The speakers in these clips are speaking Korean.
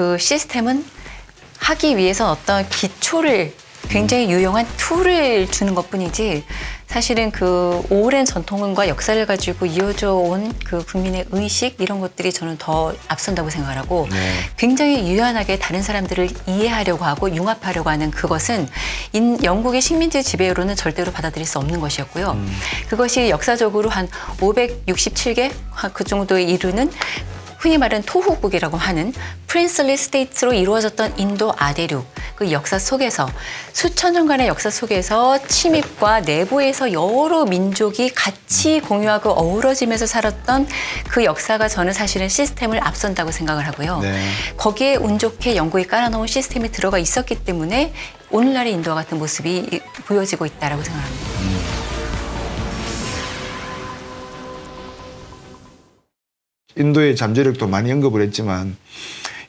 그 시스템은 하기 위해서 어떤 기초를 굉장히 유용한 툴을 주는 것뿐이지 사실은 그 오랜 전통과 역사를 가지고 이어져 온 그 국민의 의식 이런 것들이 저는 더 앞선다고 생각을 하고 굉장히 유연하게 다른 사람들을 이해하려고 하고 융합하려고 하는 그것은 영국의 식민지 지배로는 절대로 받아들일 수 없는 것이었고요. 그것이 역사적으로 한 567개 그 정도에 이르는 흔히 말하는 토후국이라고 하는 프린슬리 스테이트로 이루어졌던 인도 아대륙 그 역사 속에서 수천 년간의 역사 속에서 침입과 내부에서 여러 민족이 같이 공유하고 어우러지면서 살았던 그 역사가 저는 사실은 시스템을 앞선다고 생각을 하고요. 거기에 운 좋게 영국이 깔아놓은 시스템이 들어가 있었기 때문에 오늘날의 인도와 같은 모습이 보여지고 있다고 생각합니다. 인도의 잠재력도 많이 언급을 했지만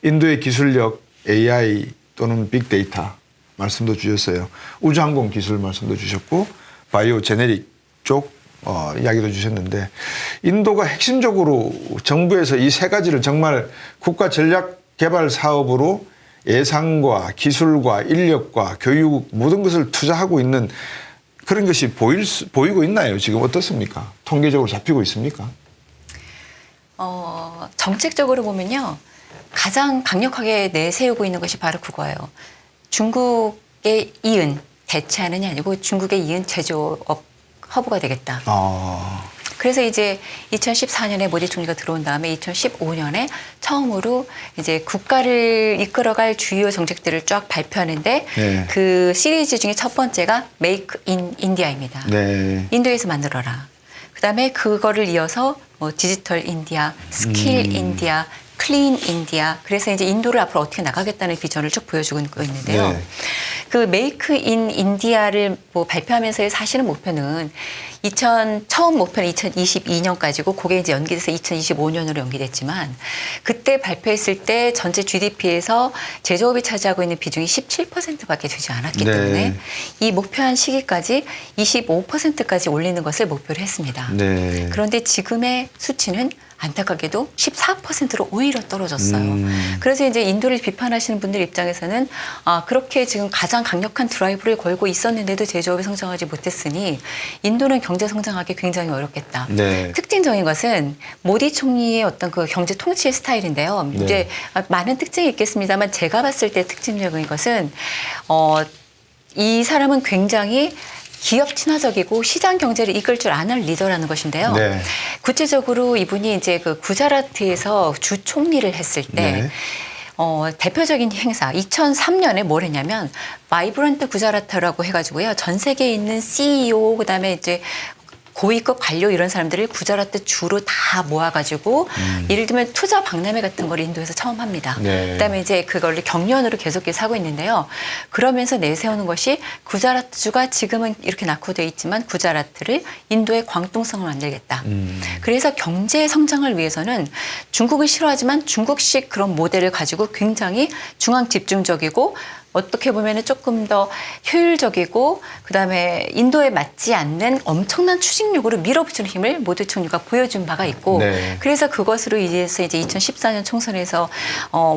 인도의 기술력, AI 또는 빅데이터 말씀도 주셨어요. 우주항공 기술 말씀도 주셨고 바이오 제네릭 쪽 이야기도 주셨는데 인도가 핵심적으로 정부에서 이 세 가지를 정말 국가 전략 개발 사업으로 예산과 기술과 인력과 교육 모든 것을 투자하고 있는 그런 것이 보이고 있나요? 지금 어떻습니까? 통계적으로 잡히고 있습니까? 정책적으로 보면요. 가장 강력하게 내세우고 있는 것이 바로 그거예요. 중국에 이은 대체하는이 아니고 중국에 이은 제조업 허브가 되겠다. 그래서 이제 2014년에 모디 총리가 들어온 다음에 2015년에 처음으로 이제 국가를 이끌어갈 주요 정책들을 쫙 발표하는데 그 시리즈 중에 첫 번째가 메이크 인 인디아입니다. 인도에서 만들어라. 그다음에 그거를 이어서 뭐 디지털 인디아, 스킬 인디아, 클린 인디아. 그래서 이제 인도를 앞으로 어떻게 나가겠다는 비전을 쭉 보여주고 있는데요. 그 메이크 인 인디아를 뭐 발표하면서의 사실은 목표는 처음 목표는 2022년까지고 그게 이제 연기돼서 2025년으로 연기됐지만 그때 발표했을 때 전체 GDP에서 제조업이 차지하고 있는 비중이 17%밖에 되지 않았기 때문에 이 목표한 시기까지 25%까지 올리는 것을 목표로 했습니다. 그런데 지금의 수치는 안타깝게도 14%로 오히려 떨어졌어요. 그래서 이제 인도를 비판하시는 분들 입장에서는 그렇게 지금 가장 강력한 드라이브를 걸고 있었는데도 제조업이 성장하지 못했으니 인도는 경제 성장하기 굉장히 어렵겠다. 특징적인 것은 모디 총리의 어떤 그 경제 통치 스타일인데요. 이제 많은 특징이 있겠습니다만 제가 봤을 때 특징적인 것은 이 사람은 굉장히 기업 친화적이고 시장 경제를 이끌 줄 아는 리더라는 것인데요. 구체적으로 이분이 이제 그 구자라트에서 주 총리를 했을 때 대표적인 행사 2003년에 뭘 했냐면 바이브런트 구자라트라고 해가지고요. 전 세계에 있는 CEO 그다음에 이제 고위급 관료 이런 사람들을 구자라트 주로 다 모아가지고 예를 들면 투자 박람회 같은 걸 인도에서 처음 합니다. 그다음에 이제 그걸 경연으로 계속해서 하고 있는데요. 그러면서 내세우는 것이 구자라트주가 지금은 이렇게 낙후되어 있지만 구자라트를 인도의 광동성을 만들겠다. 그래서 경제 성장을 위해서는 중국을 싫어하지만 중국식 그런 모델을 가지고 굉장히 중앙 집중적이고 어떻게 보면 조금 더 효율적이고 그다음에 인도에 맞지 않는 엄청난 추진력으로 밀어붙이는 힘을 모디 총리가 보여준 바가 있고 그래서 그것으로 이제 2014년 총선에서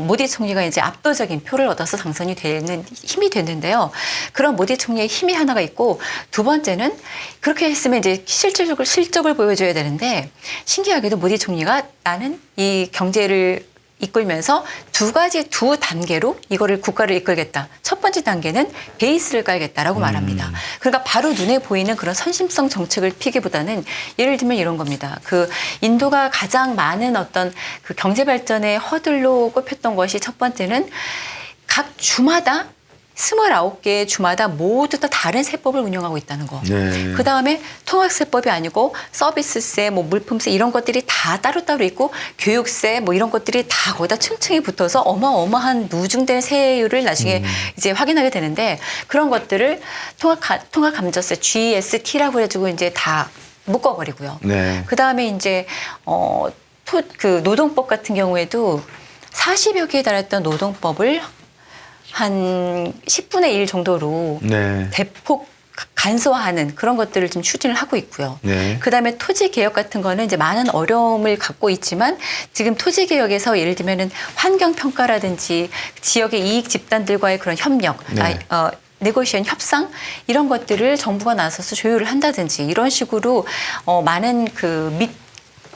모디 총리가 이제 압도적인 표를 얻어서 당선이 되는 힘이 됐는데요. 그런 모디 총리의 힘이 하나가 있고 두 번째는 그렇게 했으면 이제 실적을 보여줘야 되는데 신기하게도 모디 총리가 나는 이 경제를 이끌면서 두 단계로 이거를 국가를 이끌겠다. 첫 번째 단계는 베이스를 깔겠다라고 말합니다. 그러니까 바로 눈에 보이는 그런 선심성 정책을 피기보다는 예를 들면 이런 겁니다. 그 인도가 가장 많은 어떤 그 경제 발전의 허들로 꼽혔던 것이 첫 번째는 각 주마다 29개의 주마다 모두 다 다른 세법을 운영하고 있다는 거. 그다음에 통합세법이 아니고 서비스세, 뭐 물품세 이런 것들이 다 따로따로 있고 교육세 뭐 이런 것들이 다 거기다 층층이 붙어서 어마어마한 누중된 세율을 나중에 이제 확인하게 되는데 그런 것들을 통합감정세 GST라고 해가지고 이제 다 묶어버리고요. 그다음에 이제 그 노동법 같은 경우에도 40여 개에 달했던 노동법을 한 10분의 1 정도로 대폭 간소화하는 그런 것들을 좀 추진을 하고 있고요. 네. 그다음에 토지 개혁 같은 거는 이제 많은 어려움을 갖고 있지만 지금 토지 개혁에서 예를 들면은 환경 평가라든지 지역의 이익 집단들과의 그런 협력, 네. 네고시에이션 협상 이런 것들을 정부가 나서서 조율을 한다든지 이런 식으로 많은 그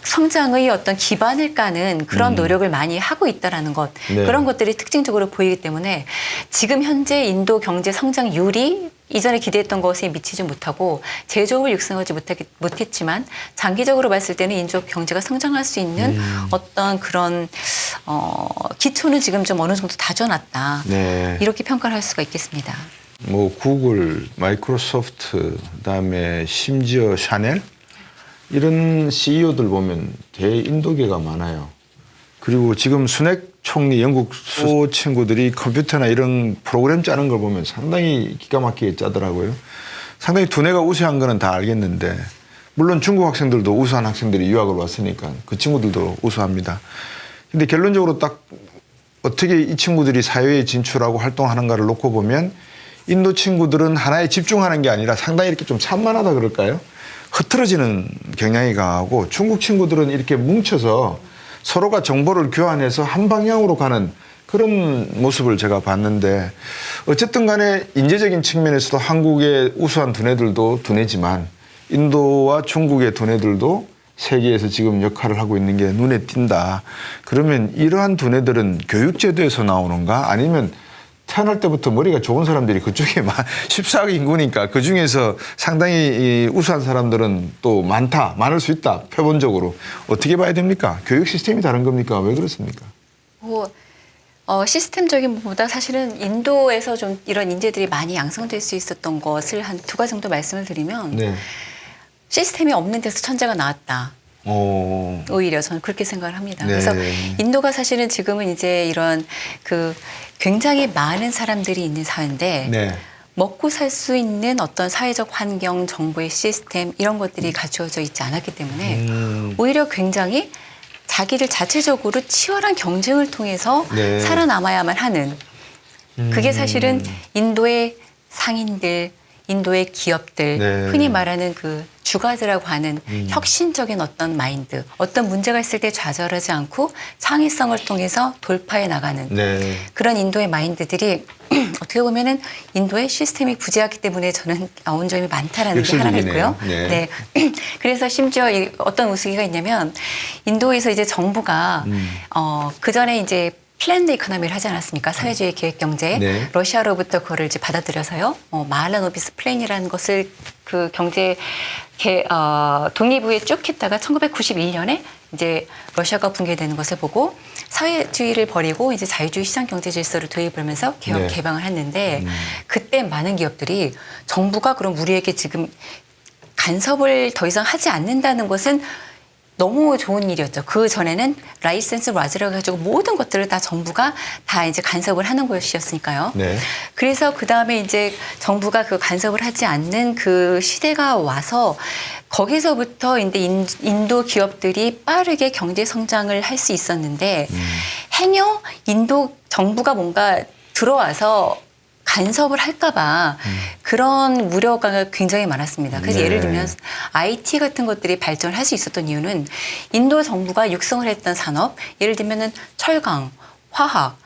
성장의 어떤 기반을 까는 그런 노력을 많이 하고 있다라는 것 네. 그런 것들이 특징적으로 보이기 때문에 지금 현재 인도 경제 성장률이 이전에 기대했던 것에 미치지 못하고 제조업을 육성하지 못했지만 장기적으로 봤을 때는 인도 경제가 성장할 수 있는 어떤 그런 기초는 지금 좀 어느 정도 다져놨다. 네. 이렇게 평가를 할 수가 있겠습니다. 뭐 구글, 마이크로소프트, 그다음에 심지어 샤넬 이런 CEO들 보면 대인도계가 많아요. 그리고 지금 순핵 총리 영국 수 친구들이 컴퓨터나 이런 프로그램 짜는 걸 보면 상당히 기가 막히게 짜더라고요. 상당히 두뇌가 우세한 거는 다 알겠는데 물론 중국 학생들도 우수한 학생들이 유학을 왔으니까 그 친구들도 우수합니다. 근데 결론적으로 딱 어떻게 이 친구들이 사회에 진출하고 활동하는가를 놓고 보면 인도 친구들은 하나에 집중하는 게 아니라 상당히 이렇게 좀 산만하다 그럴까요? 흐트러지는 경향이 강하고 중국 친구들은 이렇게 뭉쳐서 서로가 정보를 교환해서 한 방향으로 가는 그런 모습을 제가 봤는데 어쨌든 간에 인재적인 측면에서도 한국의 우수한 두뇌들도 두뇌지만 인도와 중국의 두뇌들도 세계에서 지금 역할을 하고 있는 게 눈에 띈다. 그러면 이러한 두뇌들은 교육제도에서 나오는가 아니면 태어날 때부터 머리가 좋은 사람들이 그쪽에 14억 인구니까 그중에서 상당히 우수한 사람들은 또 많을 수 있다. 표본적으로. 어떻게 봐야 됩니까? 교육 시스템이 다른 겁니까? 왜 그렇습니까? 시스템적인 부분보다 사실은 인도에서 좀 이런 인재들이 많이 양성될 수 있었던 것을 한 2가지 정도 말씀을 드리면 네. 시스템이 없는 데서 천재가 나왔다. 오히려 저는 그렇게 생각을 합니다. 네. 그래서 인도가 사실은 지금은 이제 이런 그 굉장히 많은 사람들이 있는 사회인데 네. 먹고 살 수 있는 어떤 사회적 환경, 정보의 시스템 이런 것들이 갖추어져 있지 않았기 때문에 오히려 굉장히 자기들 자체적으로 치열한 경쟁을 통해서 네. 살아남아야만 하는 그게 사실은 인도의 상인들, 인도의 기업들, 네. 흔히 말하는 그 주가들하고 하는 혁신적인 어떤 마인드, 어떤 문제가 있을 때 좌절하지 않고 창의성을 통해서 돌파해 나가는 네. 그런 인도의 마인드들이 어떻게 보면은 인도의 시스템이 부재하기 때문에 저는 나온 점이 많다라는 게 하나가 있고요. 네. 그래서 심지어 어떤 우스개가 있냐면 인도에서 이제 정부가 그 전에 이제 플랜드 이코노미를 하지 않았습니까? 사회주의 계획 경제. 네. 러시아로부터 그거를 이제 받아들여서요. 마할라노비스 플랜이라는 것을 그 경제 독립 후에 쭉 했다가 1991년에 이제 러시아가 붕괴되는 것을 보고 사회주의를 버리고 이제 자유주의 시장 경제 질서를 도입을 하면서 개혁 네. 개방을 했는데 그때 많은 기업들이 정부가 그럼 우리에게 지금 간섭을 더 이상 하지 않는다는 것은 너무 좋은 일이었죠. 그 전에는 라이센스 라즈라고 해가지고 모든 것들을 다 정부가 다 이제 간섭을 하는 것이었으니까요. 네. 그래서 그 다음에 이제 정부가 그 간섭을 하지 않는 그 시대가 와서 거기서부터 이제 인도 기업들이 빠르게 경제 성장을 할 수 있었는데 행여 인도 정부가 뭔가 들어와서 간섭을 할까봐 그런 우려가 굉장히 많았습니다. 그래서 네. 예를 들면 IT 같은 것들이 발전을 할 수 있었던 이유는 인도 정부가 육성을 했던 산업, 예를 들면은 철강, 화학,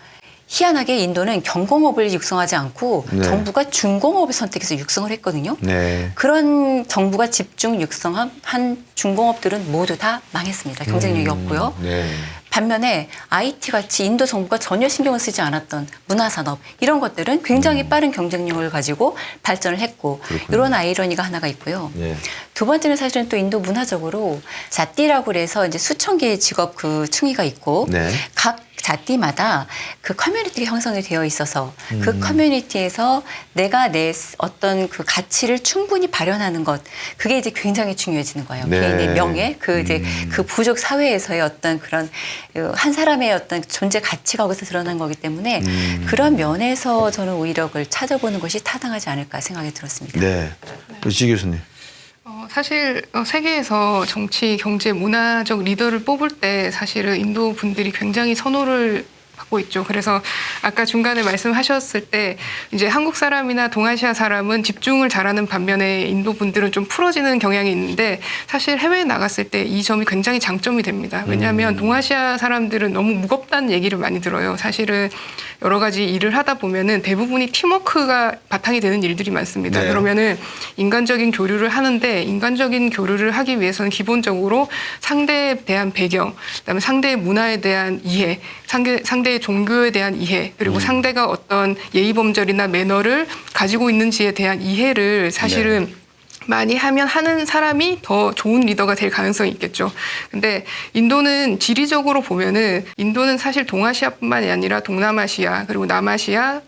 희한하게 인도는 경공업을 육성하지 않고 네. 정부가 중공업을 선택해서 육성을 했거든요. 네. 그런 정부가 집중 육성한 중공업들은 모두 다 망했습니다. 경쟁력이 없고요. 네. 반면에 IT-같이 인도 정부가 전혀 신경을 쓰지 않았던 문화산업 이런 것들은 굉장히 빠른 경쟁력을 가지고 발전을 했고 그렇군요. 이런 아이러니가 하나가 있고요. 네. 두 번째는 사실은 또 인도 문화적으로 자띠라고 그래서 이제 수천 개의 직업 그 층위가 있고 네. 각 자띠마다 그 커뮤니티가 형성이 되어 있어서 그 커뮤니티에서 내가 내 어떤 그 가치를 충분히 발현하는 것 그게 이제 굉장히 중요해지는 거예요. 네. 개인의 명예, 그 이제 그 부족 사회에서의 어떤 그런 한 사람의 어떤 존재 가치가 거기서 드러난 거기 때문에 그런 면에서 저는 오히려 그걸 찾아보는 것이 타당하지 않을까 생각이 들었습니다. 네. 지 교수님. 사실 세계에서 정치, 경제, 문화적 리더를 뽑을 때 사실은 인도 분들이 굉장히 선호를 받고 있죠. 그래서 아까 중간에 말씀하셨을 때 이제 한국 사람이나 동아시아 사람은 집중을 잘하는 반면에 인도 분들은 좀 풀어지는 경향이 있는데 사실 해외에 나갔을 때 이 점이 굉장히 장점이 됩니다. 왜냐하면 동아시아 사람들은 너무 무겁다는 얘기를 많이 들어요. 사실은 여러 가지 일을 하다 보면은 대부분이 팀워크가 바탕이 되는 일들이 많습니다. 네. 그러면은 인간적인 교류를 하는데 인간적인 교류를 하기 위해서는 기본적으로 상대에 대한 배경, 그다음에 상대의 문화에 대한 이해, 상대의 종교에 대한 이해, 그리고 상대가 어떤 예의범절이나 매너를 가지고 있는지에 대한 이해를 사실은 많이 하면 하는 사람이 더 좋은 리더가 될 가능성이 있겠죠. 근데 인도는 지리적으로 보면은 인도는 사실 동아시아뿐만이 아니라 동남아시아 그리고 남아시아,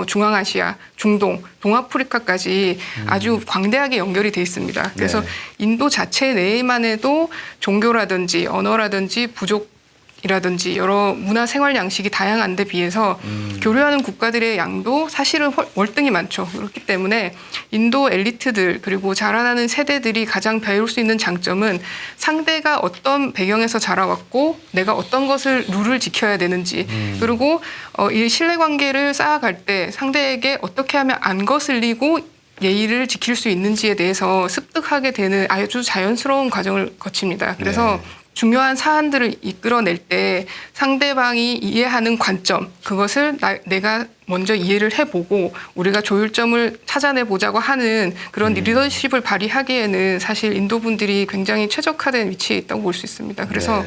중앙아시아, 중동, 동아프리카까지 아주 광대하게 연결이 돼 있습니다. 그래서 인도 자체 내에만 해도 종교라든지 언어라든지 부족이라든지 여러 문화 생활 양식이 다양한 데 비해서 교류하는 국가들의 양도 사실은 월등히 많죠. 그렇기 때문에 인도 엘리트들 그리고 자라나는 세대들이 가장 배울 수 있는 장점은 상대가 어떤 배경에서 자라왔고 내가 어떤 것을 룰을 지켜야 되는지 그리고 이 신뢰관계를 쌓아갈 때 상대에게 어떻게 하면 안 거슬리고 예의를 지킬 수 있는지에 대해서 습득하게 되는 아주 자연스러운 과정을 거칩니다. 그래서 중요한 사안들을 이끌어낼 때 상대방이 이해하는 관점, 그것을 내가 먼저 이해를 해보고 우리가 조율점을 찾아내보자고 하는 그런 리더십을 발휘하기에는 사실 인도 분들이 굉장히 최적화된 위치에 있다고 볼 수 있습니다. 그래서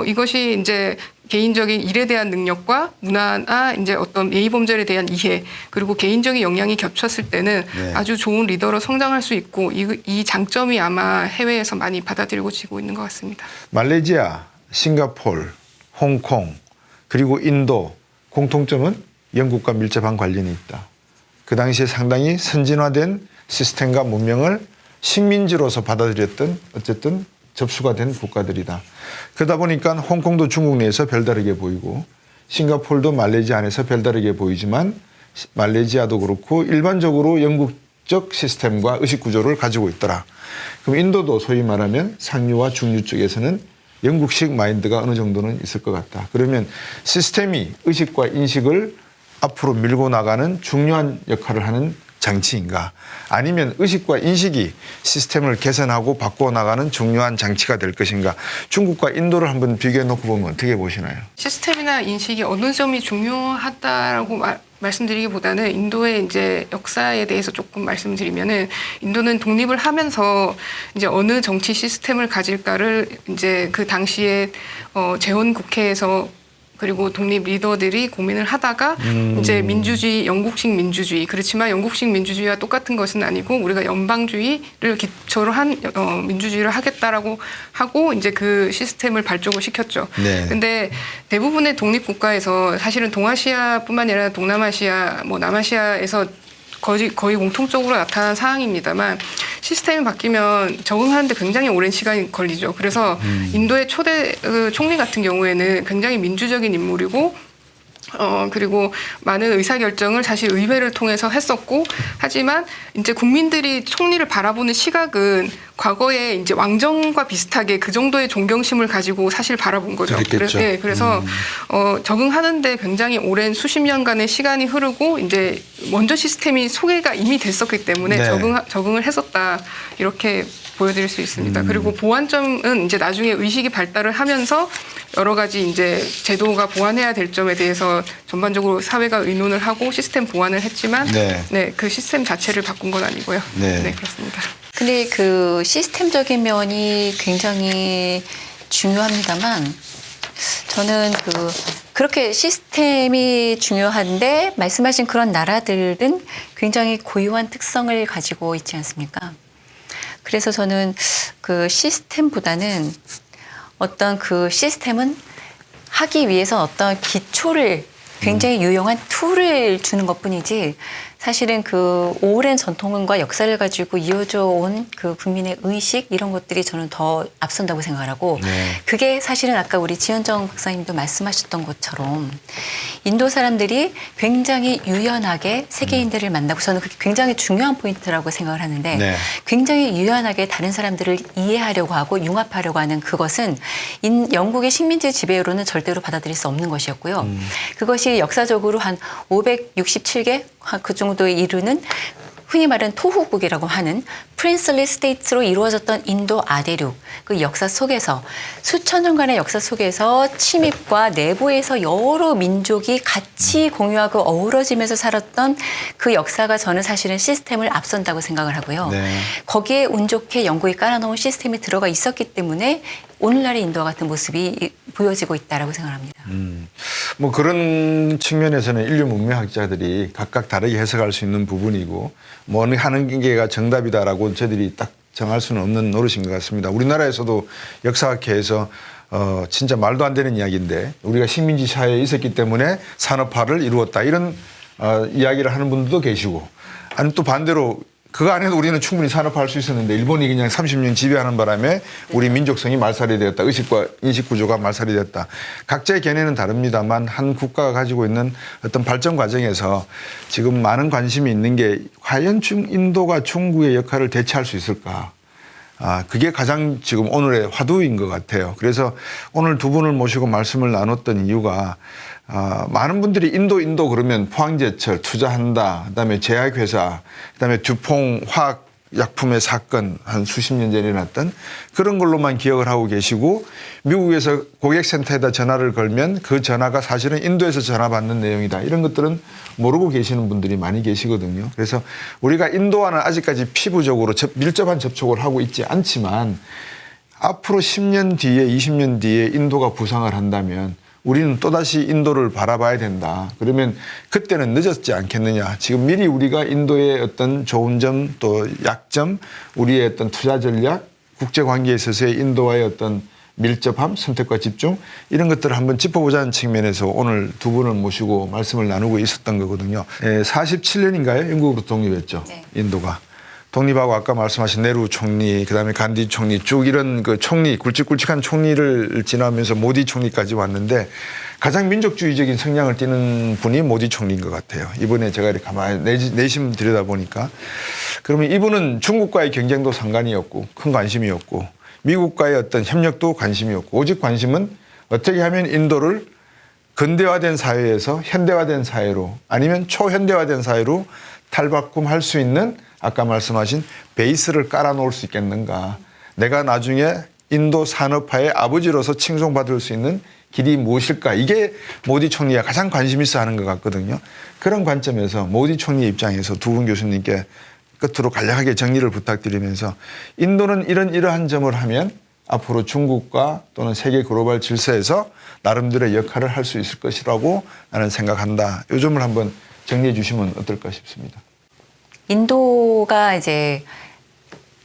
이것이 이제 개인적인 일에 대한 능력과 문화나 이제 어떤 예의범절에 대한 이해 그리고 개인적인 역량이 겹쳤을 때는 아주 좋은 리더로 성장할 수 있고 이 장점이 아마 해외에서 많이 받아들여지고 있는 것 같습니다. 말레이시아, 싱가포르, 홍콩 그리고 인도 공통점은 영국과 밀접한 관련이 있다. 그 당시에 상당히 선진화된 시스템과 문명을 식민지로서 받아들였던 어쨌든 접수가 된 국가들이다. 그러다 보니까 홍콩도 중국 내에서 별다르게 보이고 싱가포르도 말레이시아 안에서 별다르게 보이지만 말레이시아도 그렇고 일반적으로 영국적 시스템과 의식 구조를 가지고 있더라. 그럼 인도도 소위 말하면 상류와 중류 쪽에서는 영국식 마인드가 어느 정도는 있을 것 같다. 그러면 시스템이 의식과 인식을 앞으로 밀고 나가는 중요한 역할을 하는 장치인가? 아니면 의식과 인식이 시스템을 개선하고 바꿔나가는 중요한 장치가 될 것인가? 중국과 인도를 한번 비교해 놓고 보면 어떻게 보시나요? 시스템이나 인식이 어느 점이 중요하다라고 말씀드리기보다는 인도의 이제 역사에 대해서 조금 말씀드리면은 인도는 독립을 하면서 이제 어느 정치 시스템을 가질까를 이제 그 당시에 재헌 국회에서 그리고 독립 리더들이 고민을 하다가 이제 민주주의, 영국식 민주주의 그렇지만 영국식 민주주의와 똑같은 것은 아니고 우리가 연방주의를 기초로 한 민주주의를 하겠다라고 하고 이제 그 시스템을 발족을 시켰죠. 근데 대부분의 독립 국가에서 사실은 동아시아뿐만 아니라 동남아시아, 뭐 남아시아에서 거의 공통적으로 나타난 사항입니다만 시스템이 바뀌면 적응하는데 굉장히 오랜 시간이 걸리죠. 그래서 인도의 초대 총리 같은 경우에는 굉장히 민주적인 인물이고 그리고 많은 의사결정을 사실 의회를 통해서 했었고 하지만 이제 국민들이 총리를 바라보는 시각은 과거에 이제 왕정과 비슷하게 그 정도의 존경심을 가지고 사실 바라본 거죠. 그래서 적응하는데 굉장히 오랜 수십 년간의 시간이 흐르고 이제 먼저 시스템이 소개가 이미 됐었기 때문에 적응을 했었다 이렇게 보여드릴 수 있습니다. 그리고 보완점은 이제 나중에 의식이 발달을 하면서 여러 가지 이제 제도가 보완해야 될 점에 대해서 전반적으로 사회가 의논을 하고 시스템 보완을 했지만 그 시스템 자체를 바꾼 건 아니고요. 네, 그렇습니다. 근데 그 시스템적인 면이 굉장히 중요합니다만 저는 그렇게 시스템이 중요한데 말씀하신 그런 나라들은 굉장히 고유한 특성을 가지고 있지 않습니까? 그래서 저는 그 시스템보다는 어떤 그 시스템은 하기 위해서 어떤 기초를 굉장히 유용한 툴을 주는 것뿐이지 사실은 그 오랜 전통과 역사를 가지고 이어져 온 그 국민의 의식 이런 것들이 저는 더 앞선다고 생각을 하고 네. 그게 사실은 아까 우리 지현정 박사님도 말씀하셨던 것처럼 인도 사람들이 굉장히 유연하게 세계인들을 만나고 저는 그게 굉장히 중요한 포인트라고 생각을 하는데 네. 굉장히 유연하게 다른 사람들을 이해하려고 하고 융합하려고 하는 그것은 영국의 식민지 지배로는 절대로 받아들일 수 없는 것이었고요. 그것이 역사적으로 한 567개 그 정도에 이르는 흔히 말하는 토후국이라고 하는 프린슬리 스테이트로 이루어졌던 인도 아대륙 그 역사 속에서 수천 년간의 역사 속에서 침입과 내부에서 여러 민족이 같이 공유하고 어우러지면서 살았던 그 역사가 저는 사실은 시스템을 앞선다고 생각을 하고요. 네. 거기에 운 좋게 영국이 깔아놓은 시스템이 들어가 있었기 때문에 오늘날의 인도와 같은 모습이 보여지고 있다라고 생각합니다. 뭐 그런 측면에서는 인류 문명학자들이 각각 다르게 해석할 수 있는 부분이고 뭐 어느 하는 게가 정답이다라고 저희들이 딱 정할 수는 없는 노릇인 것 같습니다. 우리나라에서도 역사학회에서 진짜 말도 안 되는 이야기인데 우리가 식민지 사회에 있었기 때문에 산업화를 이루었다 이런 이야기를 하는 분들도 계시고 아니면 또 반대로 그거 안 해도 우리는 충분히 산업화할 수 있었는데 일본이 그냥 30년 지배하는 바람에 우리 민족성이 말살이 되었다. 의식과 인식 구조가 말살이 되었다. 각자의 견해는 다릅니다만 한 국가가 가지고 있는 어떤 발전 과정에서 지금 많은 관심이 있는 게 과연 인도가 중국의 역할을 대체할 수 있을까. 그게 가장 지금 오늘의 화두인 것 같아요. 그래서 오늘 두 분을 모시고 말씀을 나눴던 이유가 많은 분들이 인도 그러면 포항제철 투자한다. 그다음에 제약회사, 그다음에 듀퐁 화학약품의 사건 한 수십 년 전에 났던 그런 걸로만 기억을 하고 계시고 미국에서 고객센터에다 전화를 걸면 그 전화가 사실은 인도에서 전화 받는 내용이다. 이런 것들은 모르고 계시는 분들이 많이 계시거든요. 그래서 우리가 인도와는 아직까지 피부적으로 밀접한 접촉을 하고 있지 않지만 앞으로 10년 뒤에 20년 뒤에 인도가 부상을 한다면 우리는 또다시 인도를 바라봐야 된다. 그러면 그때는 늦었지 않겠느냐. 지금 미리 우리가 인도의 어떤 좋은 점 또 약점, 우리의 어떤 투자 전략, 국제관계에 있어서의 인도와의 어떤 밀접함, 선택과 집중 이런 것들을 한번 짚어보자는 측면에서 오늘 두 분을 모시고 말씀을 나누고 있었던 거거든요. 47년인가요? 영국으로 독립했죠. 네. 인도가. 독립하고 아까 말씀하신 네루 총리, 그다음에 간디 총리 쭉 이런 그 총리, 굵직굵직한 총리를 지나면서 모디 총리까지 왔는데 가장 민족주의적인 성향을 띠는 분이 모디 총리인 것 같아요. 이번에 제가 이렇게 가만히 내심 들여다보니까. 그러면 이분은 중국과의 경쟁도 상관이 없고 큰 관심이 없고 미국과의 어떤 협력도 관심이 없고 오직 관심은 어떻게 하면 인도를 근대화된 사회에서 현대화된 사회로 아니면 초현대화된 사회로 탈바꿈할 수 있는 아까 말씀하신 베이스를 깔아놓을 수 있겠는가. 내가 나중에 인도 산업화의 아버지로서 칭송받을 수 있는 길이 무엇일까. 이게 모디 총리가 가장 관심 있어 하는 것 같거든요. 그런 관점에서 모디 총리 입장에서 두 분 교수님께 끝으로 간략하게 정리를 부탁드리면서 인도는 이러한 점을 하면 앞으로 중국과 또는 세계 글로벌 질서에서 나름대로의 역할을 할 수 있을 것이라고 나는 생각한다. 이 점을 한번 정리해 주시면 어떨까 싶습니다. 인도가 이제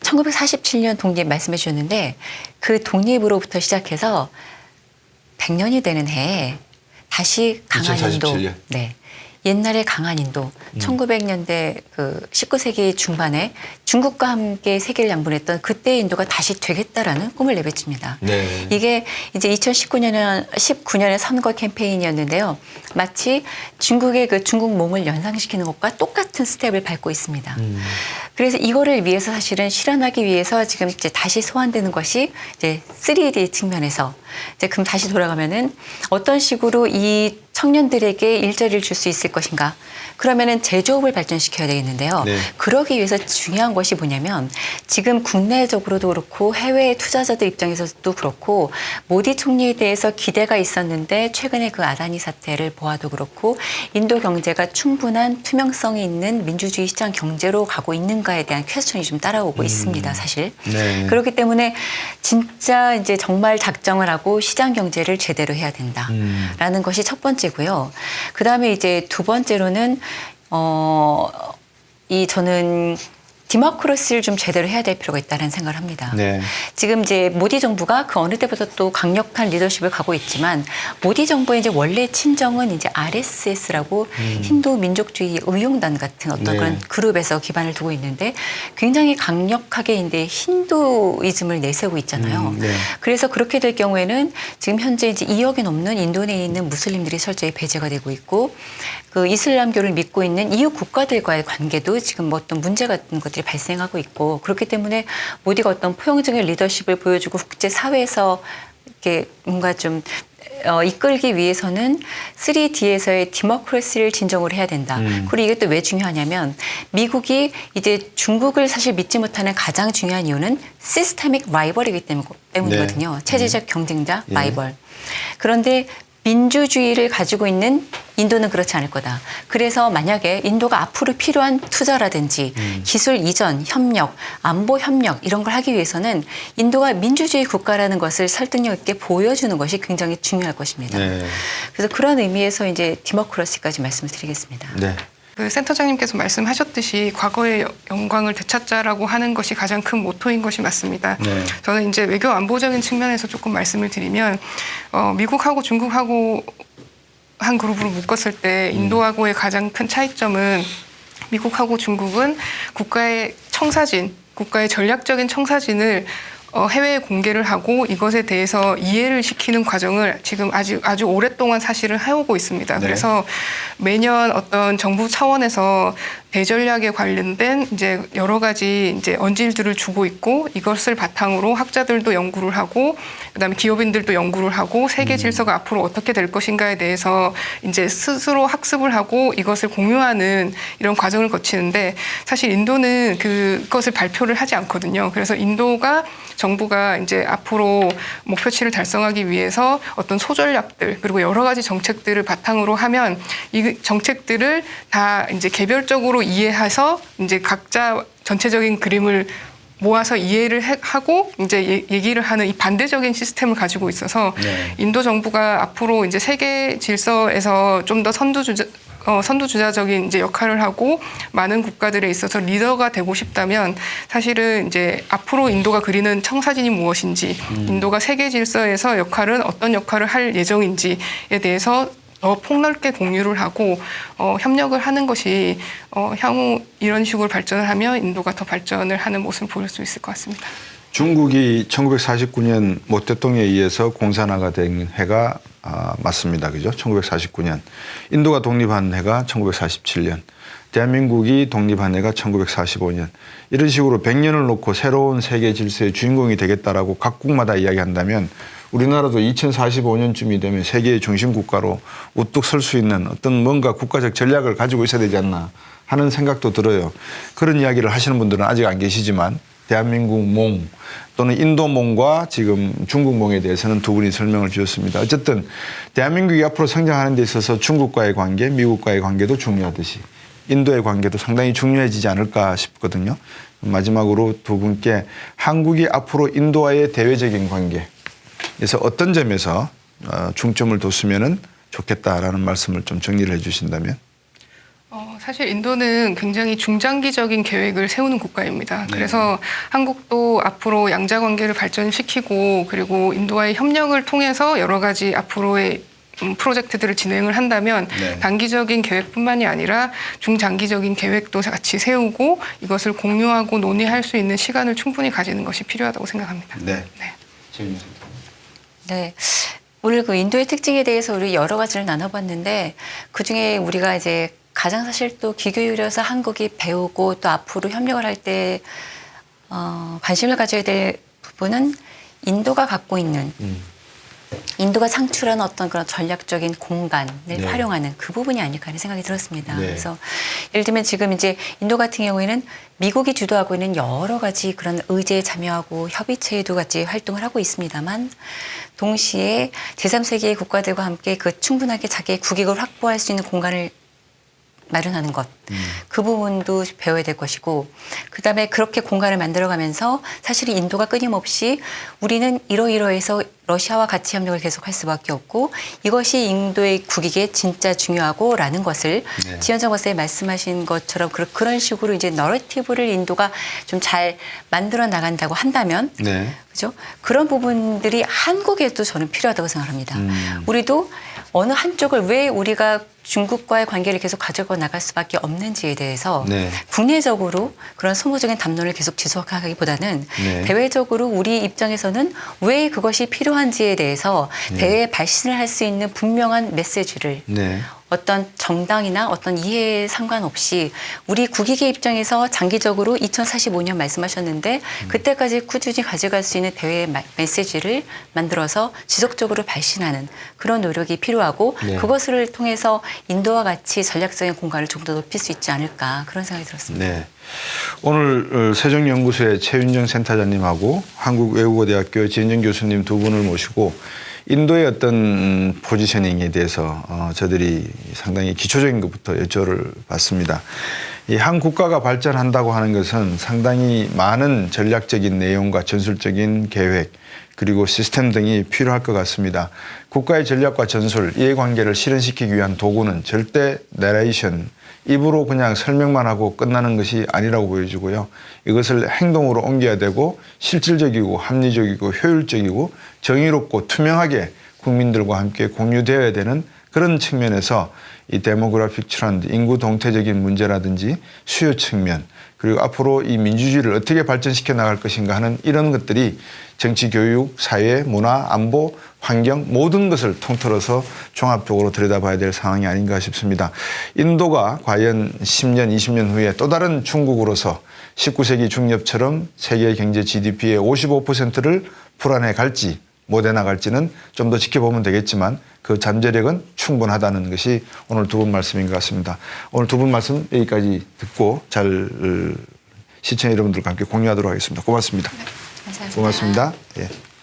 1947년 독립 말씀해 주셨는데 그 독립으로부터 시작해서 100년이 되는 해에 다시 강한 2047 인도. 년. 네. 옛날에 강한 인도, 1900년대 그 19세기 중반에 중국과 함께 세계를 양분했던 그때의 인도가 다시 되겠다라는 꿈을 내비칩니다. 네. 이게 이제 1919년의 선거 캠페인이었는데요. 마치 중국의 그 중국몽을 연상시키는 것과 똑같은 스텝을 밟고 있습니다. 그래서 이거를 위해서 사실은 실현하기 위해서 지금 이제 다시 소환되는 것이 이제 3D 측면에서 이제 그럼 다시 돌아가면은 어떤 식으로 이 청년들에게 일자리를 줄 수 있을 것인가? 그러면은 제조업을 발전시켜야 되겠는데요. 네. 그러기 위해서 중요한 것이 뭐냐면 지금 국내적으로도 그렇고 해외 투자자들 입장에서도 그렇고 모디 총리에 대해서 기대가 있었는데 최근에 그 아다니 사태를 보아도 그렇고 인도 경제가 충분한 투명성이 있는 민주주의 시장 경제로 가고 있는가에 대한 퀘스천이 좀 따라오고 있습니다, 사실. 네. 그렇기 때문에 진짜 이제 정말 작정을 하고 시장 경제를 제대로 해야 된다라는 것이 첫 번째고요. 그다음에 이제 두 번째로는 저는 디모크라시를 좀 제대로 해야 될 필요가 있다는 생각을 합니다. 네. 지금 이제 모디 정부가 그 어느 때보다 또 강력한 리더십을 가고 있지만 모디 정부의 이제 원래 친정은 이제 RSS라고 힌두 민족주의 의용단 같은 어떤 네. 그런 그룹에서 기반을 두고 있는데 굉장히 강력하게 이제 힌두이즘을 내세우고 있잖아요. 네. 그래서 그렇게 될 경우에는 지금 현재 이제 2억이 넘는 인도 내에 있는 무슬림들이 철저히 배제가 되고 있고 그 이슬람교를 믿고 있는 이웃 국가들과의 관계도 지금 뭐 어떤 문제 같은 것들이 발생하고 있고 그렇기 때문에 모디가 어떤 포용적인 리더십을 보여주고 국제 사회에서 이렇게 뭔가 좀 이끌기 위해서는 3D에서의 디모크라시를 진정으로 해야 된다. 그리고 이게 또 왜 중요하냐면 미국이 이제 중국을 사실 믿지 못하는 가장 중요한 이유는 시스테믹 라이벌이기 때문이거든요. 체제적 경쟁자 라이벌. 그런데 민주주의를 가지고 있는 인도는 그렇지 않을 거다. 그래서 만약에 인도가 앞으로 필요한 투자라든지 기술 이전, 협력, 안보 협력 이런 걸 하기 위해서는 인도가 민주주의 국가라는 것을 설득력 있게 보여주는 것이 굉장히 중요할 것입니다. 네. 그래서 그런 의미에서 이제 디모크라시까지 말씀을 드리겠습니다. 네. 그 센터장님께서 말씀하셨듯이 과거의 영광을 되찾자라고 하는 것이 가장 큰 모토인 것이 맞습니다. 네. 저는 이제 외교 안보적인 측면에서 조금 말씀을 드리면 미국하고 중국하고 한 그룹으로 묶었을 때 인도하고의 가장 큰 차이점은 미국하고 중국은 국가의 청사진, 국가의 전략적인 청사진을 해외에 공개를 하고 이것에 대해서 이해를 시키는 과정을 지금 아주 오랫동안 사실은 해오고 있습니다. 네. 그래서 매년 어떤 정부 차원에서 대전략에 관련된 이제 여러 가지 이제 언질들을 주고 있고 이것을 바탕으로 학자들도 연구를 하고 그다음에 기업인들도 연구를 하고 세계 질서가 앞으로 어떻게 될 것인가에 대해서 이제 스스로 학습을 하고 이것을 공유하는 이런 과정을 거치는데 사실 인도는 그것을 발표를 하지 않거든요. 그래서 인도가 정부가 이제 앞으로 목표치를 달성하기 위해서 어떤 소전략들 그리고 여러 가지 정책들을 바탕으로 하면 이 정책들을 다 이제 개별적으로 이해해서 이제 각자 전체적인 그림을 모아서 이해를 하고 이제 얘기를 하는 이 반대적인 시스템을 가지고 있어서 네. 인도 정부가 앞으로 이제 세계 질서에서 좀 더 선두주자적인 이제 역할을 하고 많은 국가들에 있어서 리더가 되고 싶다면 사실은 이제 앞으로 인도가 그리는 청사진이 무엇인지 인도가 세계 질서에서 어떤 역할을 할 예정인지에 대해서 더 폭넓게 공유를 하고 협력을 하는 것이 향후 이런 식으로 발전을 하면 인도가 더 발전을 하는 모습을 보일 수 있을 것 같습니다. 중국이 1949년 모 대통령에 의해서 공산화가 된 해가 맞습니다. 그죠? 1949년. 인도가 독립한 해가 1947년. 대한민국이 독립한 해가 1945년. 이런 식으로 100년을 놓고 새로운 세계 질서의 주인공이 되겠다라고 각국마다 이야기한다면 우리나라도 2045년쯤이 되면 세계의 중심 국가로 우뚝 설 수 있는 어떤 뭔가 국가적 전략을 가지고 있어야 되지 않나 하는 생각도 들어요. 그런 이야기를 하시는 분들은 아직 안 계시지만 대한민국 몽 또는 인도몽과 지금 중국몽에 대해서는 두 분이 설명을 주셨습니다. 어쨌든 대한민국이 앞으로 성장하는 데 있어서 중국과의 관계, 미국과의 관계도 중요하듯이 인도의 관계도 상당히 중요해지지 않을까 싶거든요. 마지막으로 두 분께 한국이 앞으로 인도와의 대외적인 관계에서 어떤 점에서 중점을 뒀으면 좋겠다라는 말씀을 좀 정리를 해 주신다면. 사실 인도는 굉장히 중장기적인 계획을 세우는 국가입니다. 그래서 한국도 앞으로 양자 관계를 발전시키고 그리고 인도와의 협력을 통해서 여러 가지 앞으로의 프로젝트들을 진행을 한다면 네. 단기적인 계획뿐만이 아니라 중장기적인 계획도 같이 세우고 이것을 공유하고 논의할 수 있는 시간을 충분히 가지는 것이 필요하다고 생각합니다. 네. 네. 네. 오늘 그 인도의 특징에 대해서 우리 여러 가지를 나눠봤는데 그중에 우리가 이제 가장 사실 또 귀 기울여서 한국이 배우고 또 앞으로 협력을 할 때 관심을 가져야 될 부분은 인도가 갖고 있는 인도가 창출한 어떤 그런 전략적인 공간을 네. 활용하는 그 부분이 아닐까 하는 생각이 들었습니다. 네. 그래서 예를 들면 지금 이제 인도 같은 경우에는 미국이 주도하고 있는 여러 가지 그런 의제에 참여하고 협의체에도 같이 활동을 하고 있습니다만 동시에 제3세계의 국가들과 함께 그 충분하게 자기의 국익을 확보할 수 있는 공간을 마련하는 것. 그 부분도 배워야 될 것이고 그다음에 그렇게 공간을 만들어가면서 사실 인도가 끊임없이 우리는 이러이러해서 러시아와 같이 협력을 계속할 수밖에 없고 이것이 인도의 국익에 진짜 중요하고라는 것을 네. 지현정 박사님 말씀하신 것처럼 그런 식으로 이제 너러티브를 인도가 좀 잘 만들어 나간다고 한다면 네. 그죠? 그런 부분들이 한국에도 저는 필요하다고 생각합니다. 우리도 어느 한쪽을 왜 우리가 중국과의 관계를 계속 가져가 나갈 수밖에 없는지에 대해서 네. 국내적으로 그런 소모적인 담론을 계속 지속하기보다는 네. 대외적으로 우리 입장에서는 왜 그것이 필요한지에 대해서 대외에 발신을 할 수 있는 분명한 메시지를 네. 어떤 정당이나 어떤 이해에 상관없이 우리 국익의 입장에서 장기적으로 2045년 말씀하셨는데 그때까지 꾸준히 가져갈 수 있는 대외의 메시지를 만들어서 지속적으로 발신하는 그런 노력이 필요하고 네. 그것을 통해서 인도와 같이 전략적인 공간을 좀 더 높일 수 있지 않을까 그런 생각이 들었습니다. 네. 오늘 세종연구소의 최윤정 센터장님하고 한국외국어대학교 지은정 교수님 두 분을 모시고 인도의 어떤 포지셔닝에 대해서 저들이 상당히 기초적인 것부터 여쭤를 봤습니다. 이 한 국가가 발전한다고 하는 것은 상당히 많은 전략적인 내용과 전술적인 계획 그리고 시스템 등이 필요할 것 같습니다. 국가의 전략과 전술, 이해관계를 실현시키기 위한 도구는 절대 내레이션, 입으로 그냥 설명만 하고 끝나는 것이 아니라고 보여지고요. 이것을 행동으로 옮겨야 되고 실질적이고 합리적이고 효율적이고 정의롭고 투명하게 국민들과 함께 공유되어야 되는 그런 측면에서 이 데모그래픽 트렌드, 인구 동태적인 문제라든지 수요 측면 그리고 앞으로 이 민주주의를 어떻게 발전시켜 나갈 것인가 하는 이런 것들이 정치, 교육, 사회, 문화, 안보, 환경 모든 것을 통틀어서 종합적으로 들여다봐야 될 상황이 아닌가 싶습니다. 인도가 과연 10년, 20년 후에 또 다른 중국으로서 19세기 중엽처럼 세계 경제 GDP의 55%를 불안해 갈지 못해 나갈지는 좀 더 지켜보면 되겠지만 그 잠재력은 충분하다는 것이 오늘 두 분 말씀인 것 같습니다. 오늘 두 분 말씀 여기까지 듣고 잘 시청자 여러분들과 함께 공유하도록 하겠습니다. 고맙습니다. 감사합니다. 고맙습니다. 예.